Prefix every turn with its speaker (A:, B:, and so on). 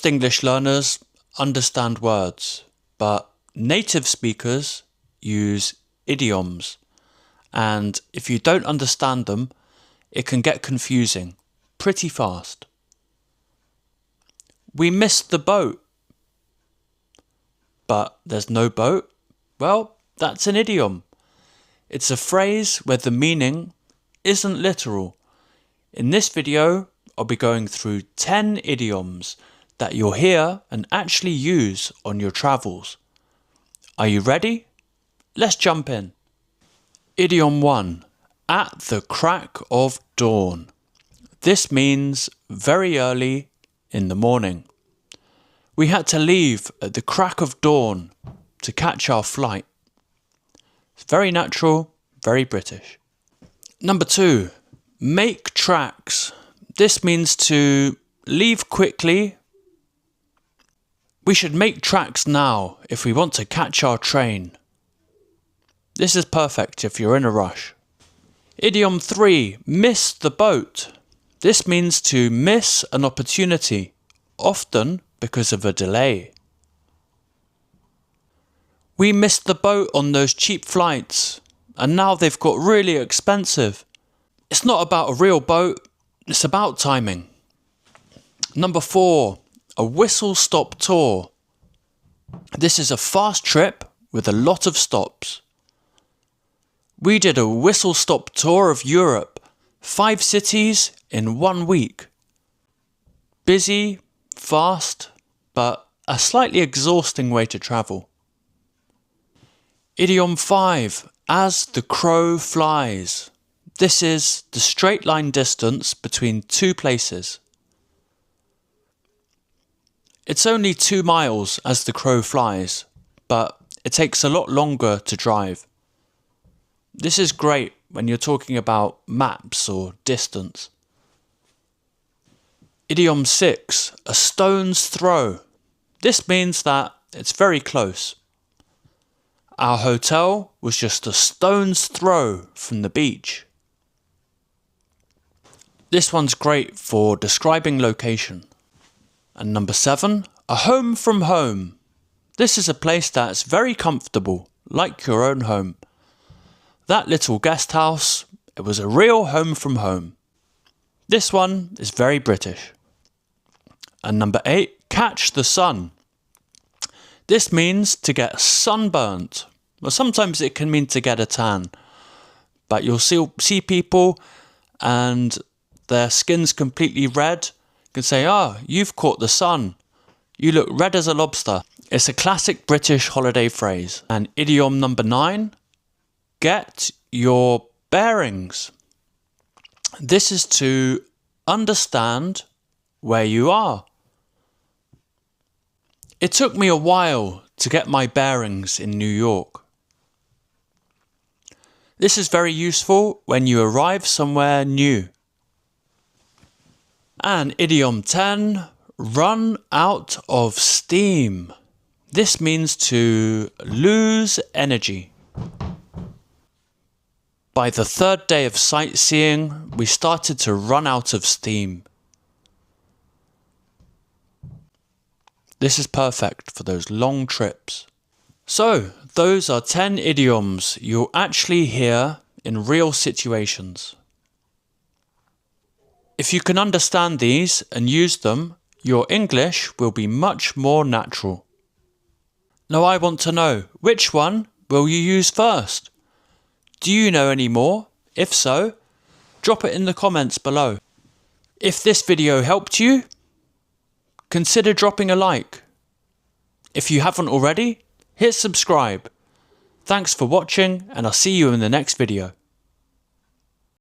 A: English learners understand words, but native speakers use idioms, and if you don't understand them, it can get confusing pretty fast. We missed the boat. But there's no boat? Well, that's an idiom. It's a phrase where the meaning isn't literal. In this video, I'll be going through 10 idioms that you'll hear and actually use on your travels. Are you ready? Let's jump in. Idiom 1. At the crack of dawn. This means very early in the morning. We had to leave at the crack of dawn to catch our flight. It's very natural, very British. Number 2. Make tracks. This means to leave quickly. We should make tracks now if we want to catch our train. This is perfect if you're in a rush. Idiom 3. Miss the boat. This means to miss an opportunity, often because of a delay. We missed the boat on those cheap flights, and now they've got really expensive. It's not about a real boat, it's about timing. Number 4. A whistle-stop tour. This is a fast trip with a lot of stops. We did a whistle-stop tour of Europe, 5 cities in 1 week. Busy, fast, but a slightly exhausting way to travel. Idiom 5. As the crow flies. This is the straight line distance between 2 places. It's only 2 miles as the crow flies, but it takes a lot longer to drive. This is great when you're talking about maps or distance. Idiom 6. A stone's throw. This means that it's very close. Our hotel was just a stone's throw from the beach. This one's great for describing location. And number 7, a home from home. This is a place that's very comfortable, like your own home. That little guest house, it was a real home from home. This one is very British. And number 8, catch the sun. This means to get sunburnt. Well, sometimes it can mean to get a tan. But you'll see people and their skin's completely red. You can say, you've caught the sun. You look red as a lobster. It's a classic British holiday phrase. And idiom number 9, get your bearings. This is to understand where you are. It took me a while to get my bearings in New York. This is very useful when you arrive somewhere new. And idiom 10, run out of steam. This means to lose energy. By the 3rd day of sightseeing, we started to run out of steam. This is perfect for those long trips. So, those are 10 idioms you'll actually hear in real situations. If you can understand these and use them, your English will be much more natural. Now I want to know, which one will you use first? Do you know any more? If so, drop it in the comments below. If this video helped you, consider dropping a like. If you haven't already, hit subscribe. Thanks for watching, and I'll see you in the next video.